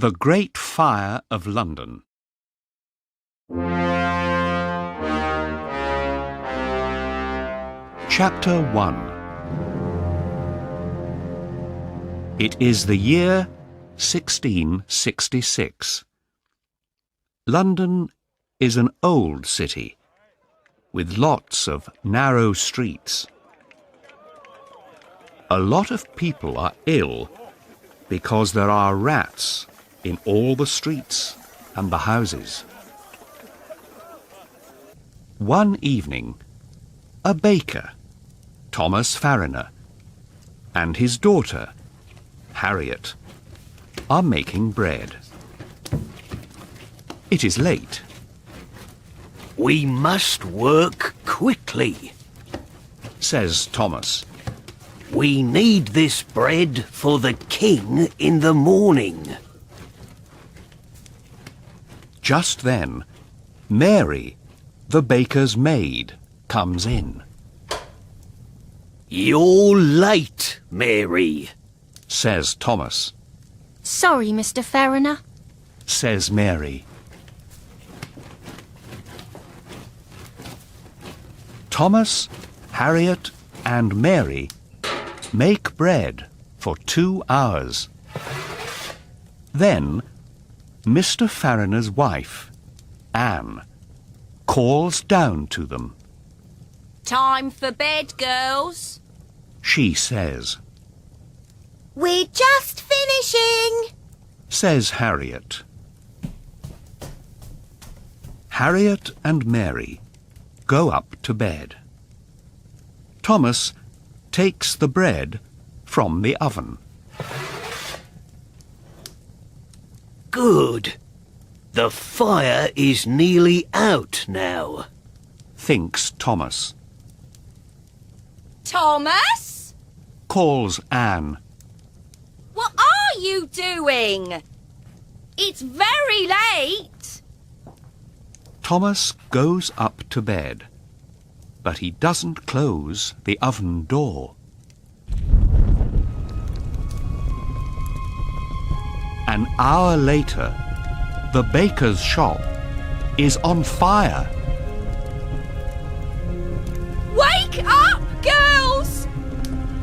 The Great Fire of London. Chapter 1. It is the year 1666. London is an old city, with lots of narrow streets. A lot of people are ill because there are rats in all the streets and the houses. One evening, a baker, Thomas Farrier, and his daughter, Harriet, are making bread. It is late. We must work quickly, says Thomas. We need this bread for the king in the morning. Just then, Mary, the baker's maid, comes in. You're late, Mary, says Thomas. Sorry, Mr. Farrier, says Mary. Thomas, Harriet, and Mary make bread for 2 hours. Then, Mr. Farrier's wife, Anne, calls down to them. Time for bed, girls. She says. We're just finishing, says Harriet. Harriet and Mary go up to bed. Thomas takes the bread from the oven. Good. The fire is nearly out now, thinks Thomas. Thomas? Calls Anne. What are you doing? It's very late. Thomas goes up to bed, but he doesn't close the oven door. An hour later, the baker's shop is on fire. Wake up, girls!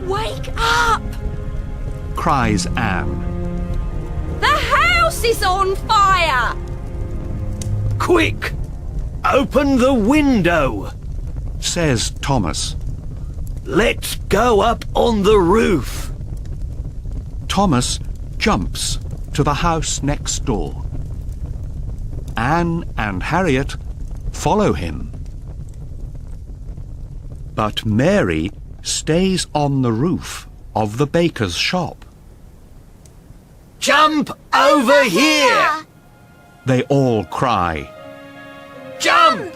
Wake up! Cries Anne. The house is on fire! Quick! Open the window! Says Thomas. Let's go up on the roof. Thomas jumps to the house next door. Anne and Harriet follow him. But Mary stays on the roof of the baker's shop. Jump over here! They all cry. Jump!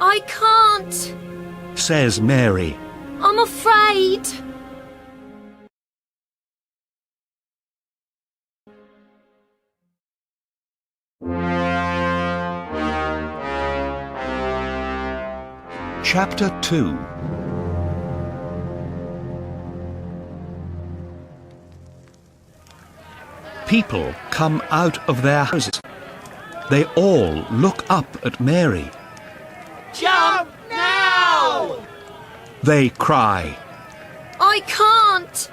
I can't. Says Mary. I'm afraid. Chapter 2. People come out of their houses. They all look up at Mary. Jump now! They cry. I can't.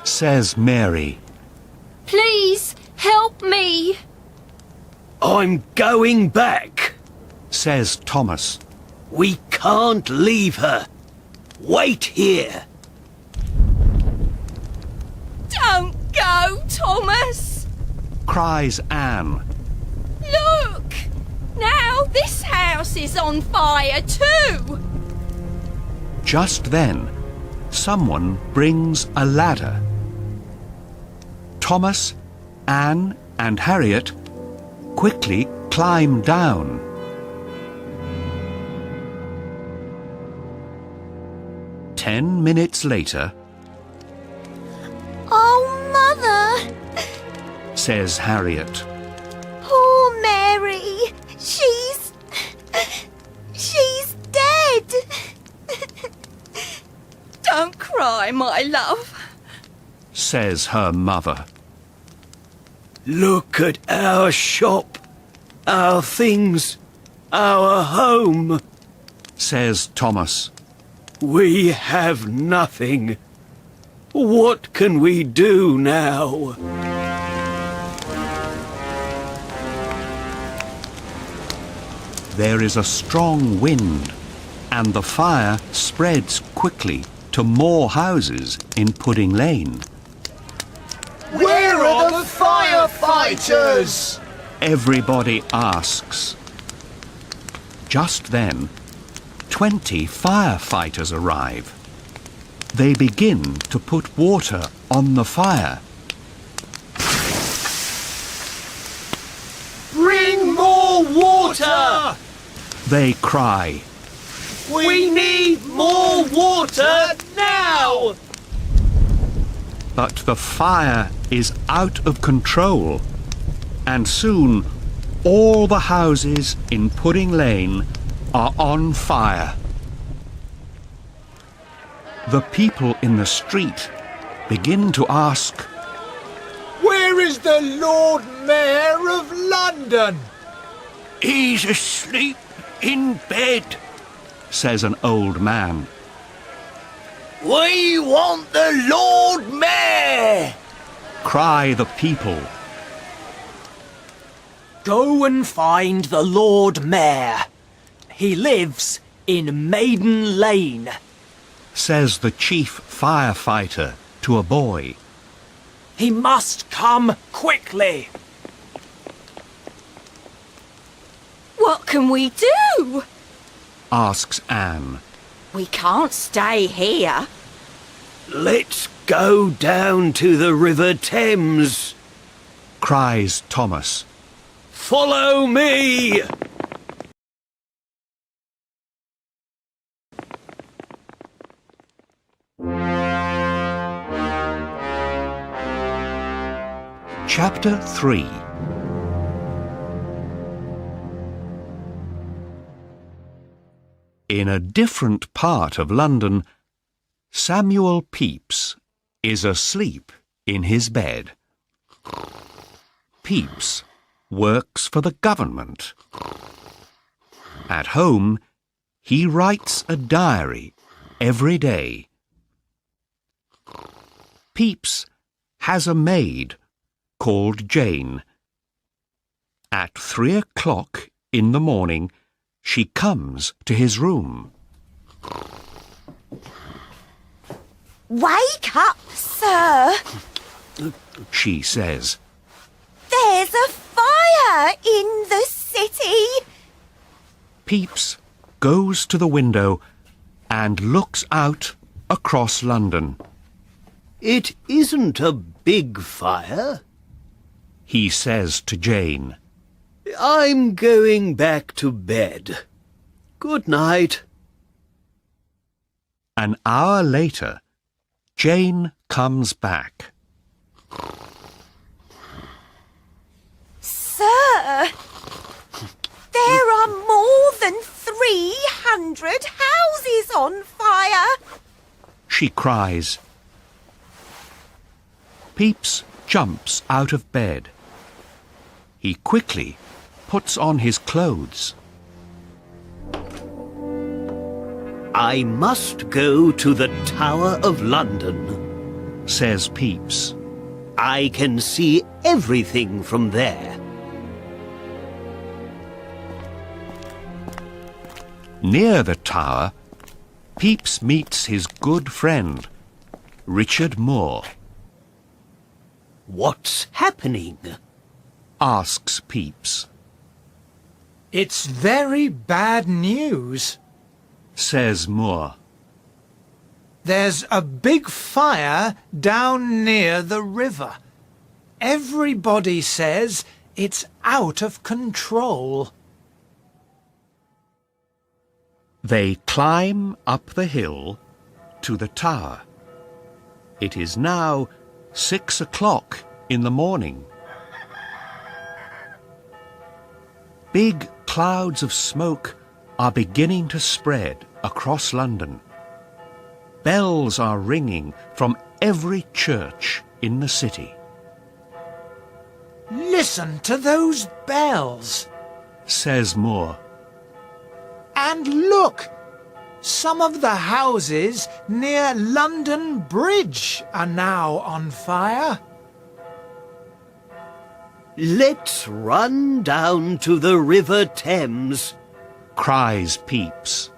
Says Mary. Please help me. I'm going back. Says Thomas. We can't leave her. Wait here. Don't go, Thomas. Cries Anne. Look! Now this house is on fire too! Just then, someone brings a ladder. Thomas, Anne, and Harriet quickly climb down. Ten minutes later, Oh, Mother! says Harriet. Poor Mary! She's dead! Don't cry, my love, says her mother. Look at our shop, our things, our home. Says Thomas. We have nothing. What can we do now? There is a strong wind, and the fire spreads quickly to more houses in Pudding Lane. Where are the firefighters? Everybody asks. Just then, 20 firefighters arrive. They begin to put water on the fire. Bring more water! They cry. We need more water now! But the fire is out of control, and soon all the houses in Pudding Lane are on fire. The people in the street begin to ask, Where is the Lord Mayor of London? He's asleep in bed. says an old man. We want the Lord Mayor! Cry the people. Go and find the Lord Mayor. He lives in Maiden Lane, Says the chief firefighter to a boy. He must come quickly. What can we do? Asks Anne. We can't stay here. Let's go down to the River Thames. Cries Thomas. Follow me! Chapter 3. In a different part of London, Samuel Pepys is asleep in his bed. Pepys works for the government. At home, he writes a diary every day. Pepys has a maid called Jane. At 3 o'clock in the morning, she comes to his room. Wake up, sir. She says, There's a fire in the city. Pepys goes to the window and looks out across London. It isn't a big fire. He says to Jane, I'm going back to bed. Good night. An hour later, Jane comes back. Sir, there are more than 300 houses on fire. She cries. Pepys jumps out of bed. He quickly puts on his clothes. I must go to the Tower of London, Says Pepys. I can see everything from there. Near the tower, Pepys meets his good friend, Richard Moore. What's happening? Asks Pepys. It's very bad news. Says Moore. There's a big fire down near the river. Everybody says it's out of control. They climb up the hill to the tower. It is now 6 o'clock in the morning. Big clouds of smoke are beginning to spread across London. Bells are ringing from every church in the city. Listen to those bells. says Moore. And look, some of the houses near London Bridge are now on fire. Let's run down to the River Thames. Cries Pepys.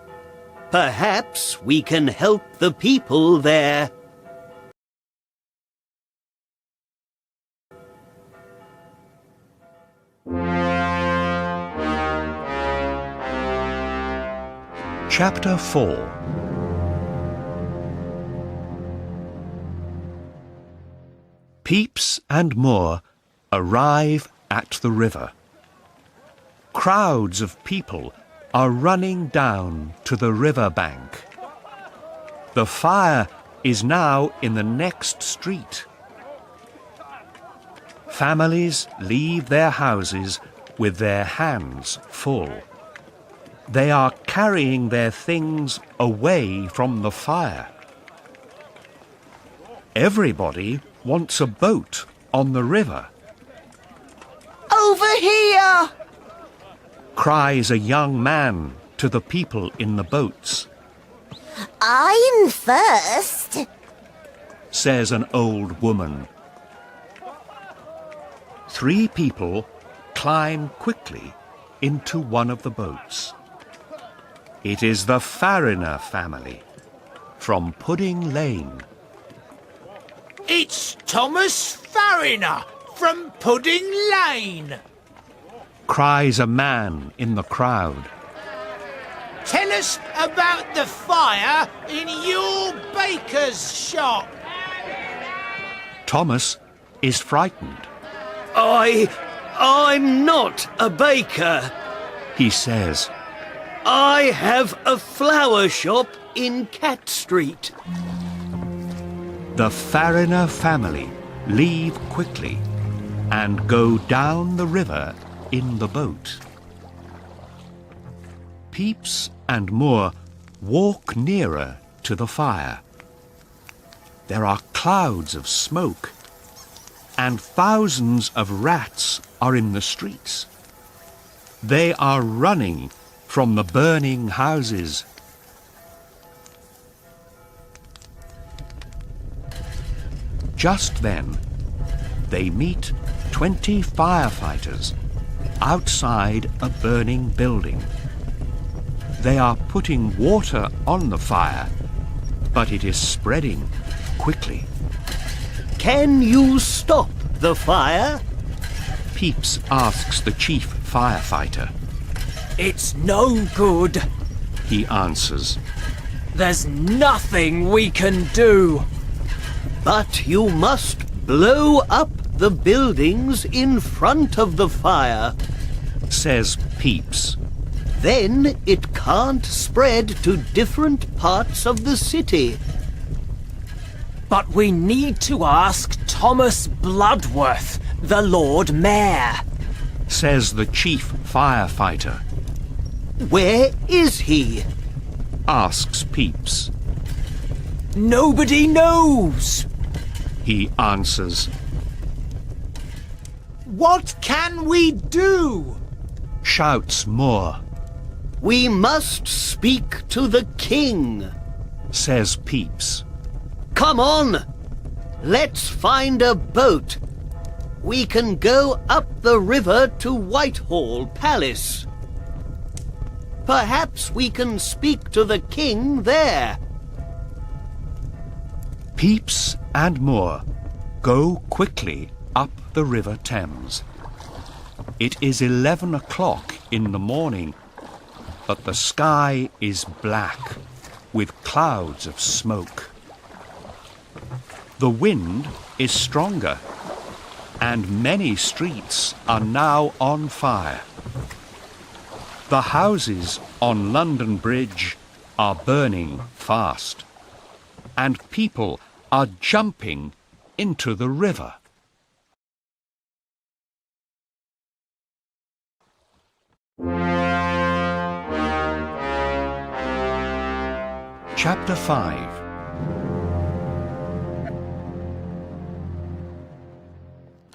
Perhaps we can help the people there. Chapter 4. Pepys and Moore arrive at the river. Crowds of people are running down to the river bank. The fire is now in the next street. Families leave their houses with their hands full. They are carrying their things away from the fire. Everybody wants a boat on the river. Over here! Cries a young man to the people in the boats. I'm first. Says an old woman. 3 people climb quickly into one of the boats. It is the Fariner family from Pudding Lane. It's Thomas Fariner from Pudding Lane. Cries a man in the crowd. Tell us about the fire in your baker's shop. Thomas is frightened. I'm not a baker. He says, I have a flower shop in Cat Street. the Fariner family leave quickly and go down the river in the boat. Pepys and Moore walk nearer to the fire. There are clouds of smoke, and thousands of rats are in the streets. They are running from the burning houses. Just then, they meet 20 firefighters outside a burning building. They are putting water on the fire, but it is spreading quickly. Can you stop the fire? Pepys asks the chief firefighter. It's no good. He answers, There's nothing we can do. But you must blow up the buildings in front of the fire. says Pepys. Then it can't spread to different parts of the city. But we need to ask Thomas Bloodworth, the Lord Mayor. Says the chief firefighter. Where is he? Asks Pepys. Nobody knows. He answers, What can we do? shouts Moore. We must speak to the king. Says Pepys. Come on! Let's find a boat. We can go up the river to Whitehall Palace. Perhaps we can speak to the king there. Pepys and Moore go quickly up the River Thames. It is 11 o'clock in the morning, but the sky is black with clouds of smoke. The wind is stronger, and many streets are now on fire. The houses on London Bridge are burning fast, and people are jumping into the river. Chapter 5.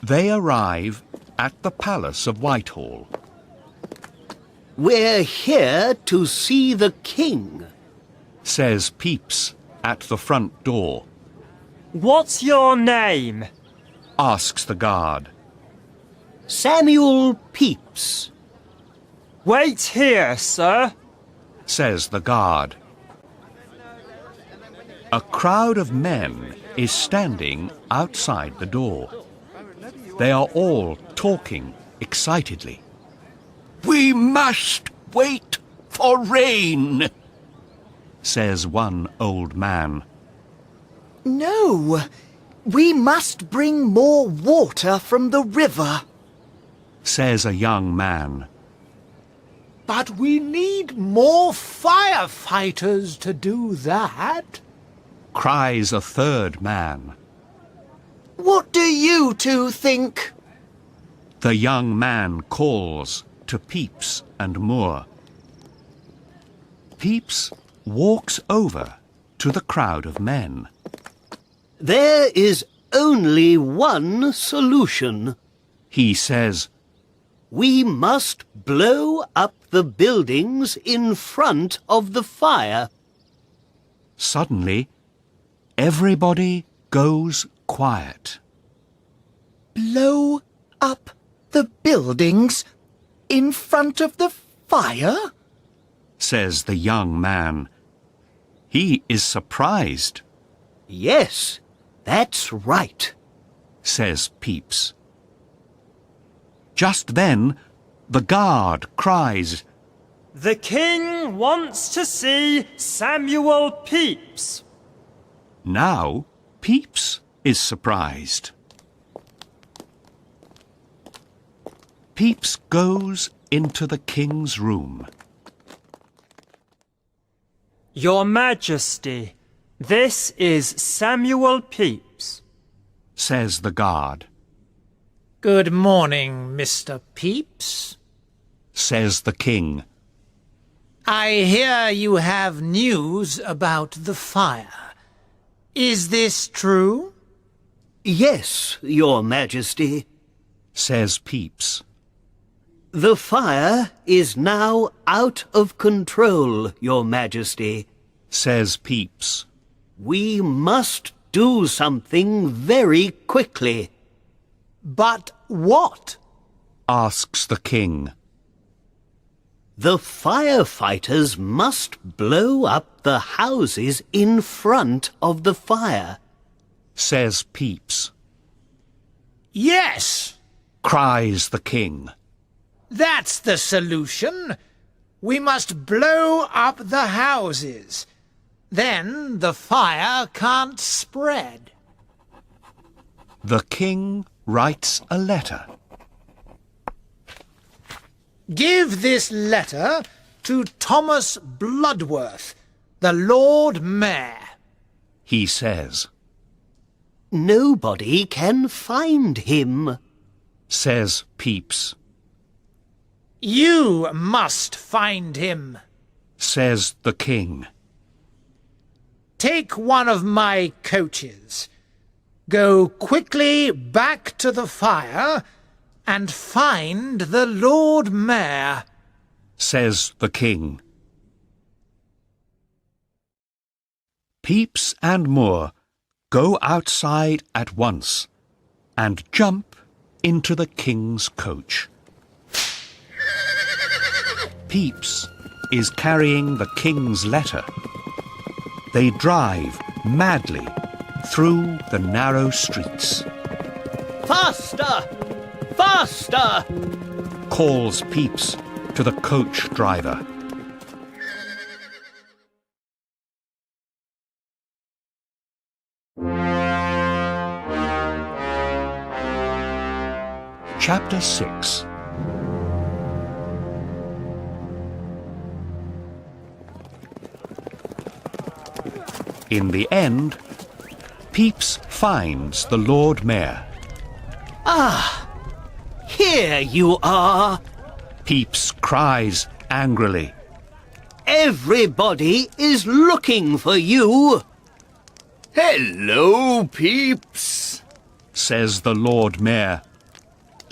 They arrive at the Palace of Whitehall. We're here to see the king. Says Pepys at the front door. What's your name? Asks the guard. Samuel Pepys. Wait here, sir. Says the guard. A crowd of men is standing outside the door. They are all talking excitedly. "We must wait for rain," says one old man. No, we must bring more water from the river. Says a young man. But we need more firefighters to do that. Cries a third man. What do you two think? The young man calls to Pepys and Moore. Pepys walks over to the crowd of men. There is only one solution. He says, We must blow up the buildings in front of the fire. Suddenly, everybody goes quiet. Blow up the buildings in front of the fire? Says the young man. He is surprised, Yes, that's right. says Pepys. Just then, the guard cries, The king wants to see Samuel Pepys. Now Pepys is surprised. Pepys goes into the king's room. Your Majesty, this is Samuel Pepys. Says the guard. Good morning, Mr. Pepys. Says the king. I hear you have news about the fire. Is this true? Yes, Your Majesty. Says Pepys. The fire is now out of control, Your Majesty. Says Pepys. We must do something very quickly. But what? Asks the king. The firefighters must blow up the houses in front of the fire. Says Pepys. Yes, Cries the king. that's the solution. We must blow up the houses. Then the fire can't spread. The king writes a letter. Give this letter to Thomas Bloodworth, the Lord Mayor. He says. Nobody can find him. Says Pepys. You must find him. Says the king. Take one of my coaches. Go quickly back to the fire and find the Lord Mayor. Says the king. Pepys and Moore go outside at once and jump into the king's coach. Pepys is carrying the king's letter. They drive madly through the narrow streets. Faster! Faster! Calls Pepys to the coach driver. Chapter 6. In the end, Pepys finds the Lord Mayor. Here you are. Pepys cries angrily. Everybody is looking for you. Hello, Pepys. Says the Lord Mayor.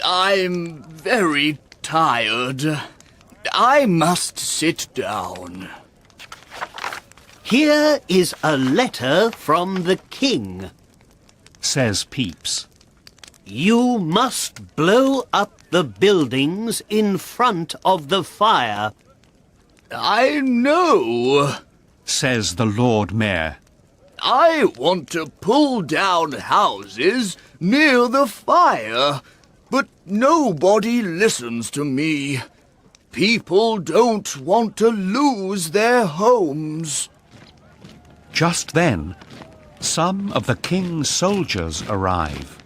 I'm very tired. I must sit down. Here is a letter from the king. Says Peeps. You must blow up the buildings in front of the fire. I know. Says the Lord Mayor. I want to pull down houses near the fire, but nobody listens to me. People don't want to lose their homes. Just then, some of the king's soldiers arrive.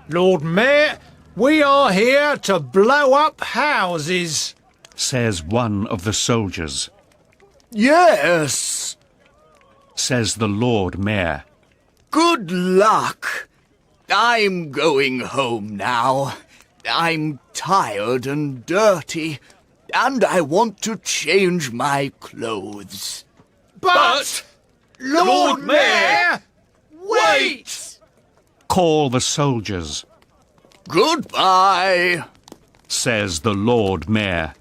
Lord Mayor, we are here to blow up houses. Says one of the soldiers. Yes. Says the Lord Mayor. Good luck. I'm going home now. I'm tired and dirty, and I want to change my clothes. But, Lord Mayor, wait! Call the soldiers. Goodbye. Says the Lord Mayor.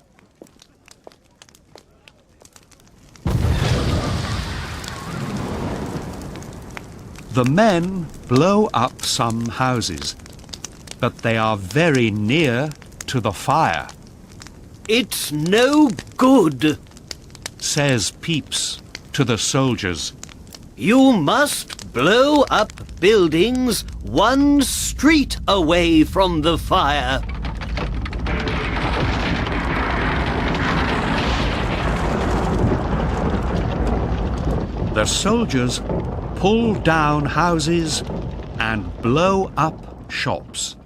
The men blow up some houses, but they are very near to the fire. It's no good. Says Peeps to the soldiers. You must blow up buildings 1 street away from the fire. The soldiers pull down houses and blow up shops.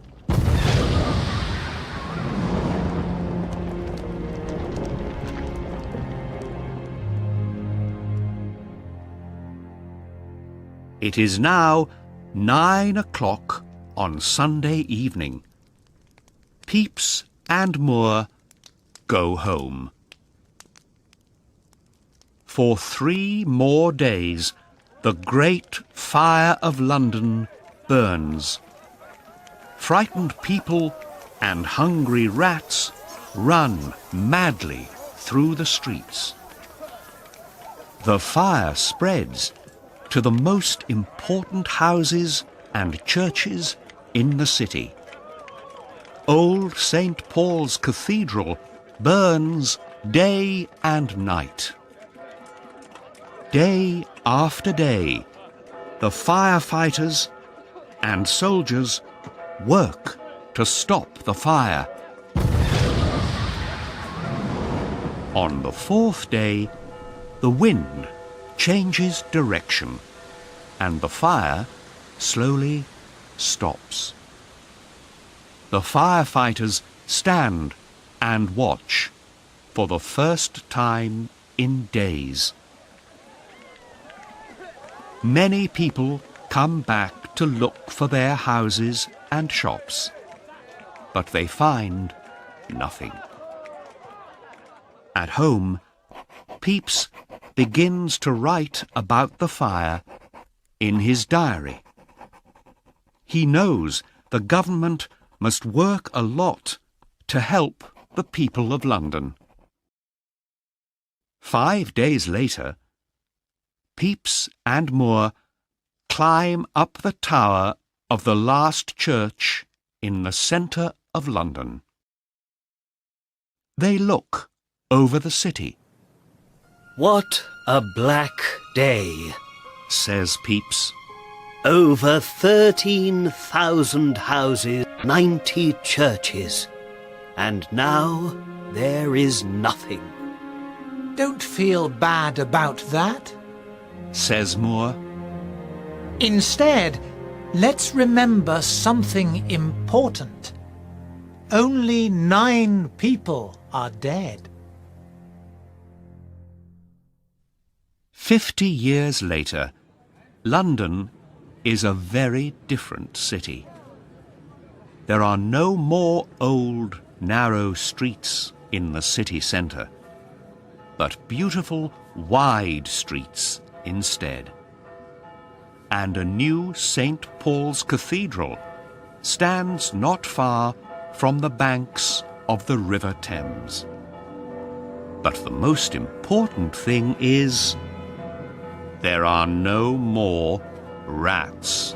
It is now 9 o'clock on Sunday evening. Peeps and Moore go home. For 3 more days, the great fire of London burns. Frightened people and hungry rats run madly through the streets. The fire spreads to the most important houses and churches in the city. Old St. Paul's Cathedral burns day and night. Day after day, the firefighters and soldiers work to stop the fire. On the 4th day, the wind changes direction and the fire slowly stops. The firefighters stand and watch for the first time in days. Many people come back to look for their houses and shops, but they find nothing. At home, Peeps begins to write about the fire in his diary. He knows the government must work a lot to help the people of London. 5 days later, Peeps and Moore climb up the tower of the last church in the centre of London. They look over the city. What a black day. Says Peeps. Over 13,000 houses, 90 churches. And now there is nothing. Don't feel bad about that. Says Moore. Instead, let's remember something important. Only 9 people are dead. 50 years later, London is a very different city. There are no more old, narrow streets in the city centre, but beautiful, wide streets instead. And a new St. Paul's Cathedral stands not far from the banks of the River Thames. But the most important thing is there are no more rats.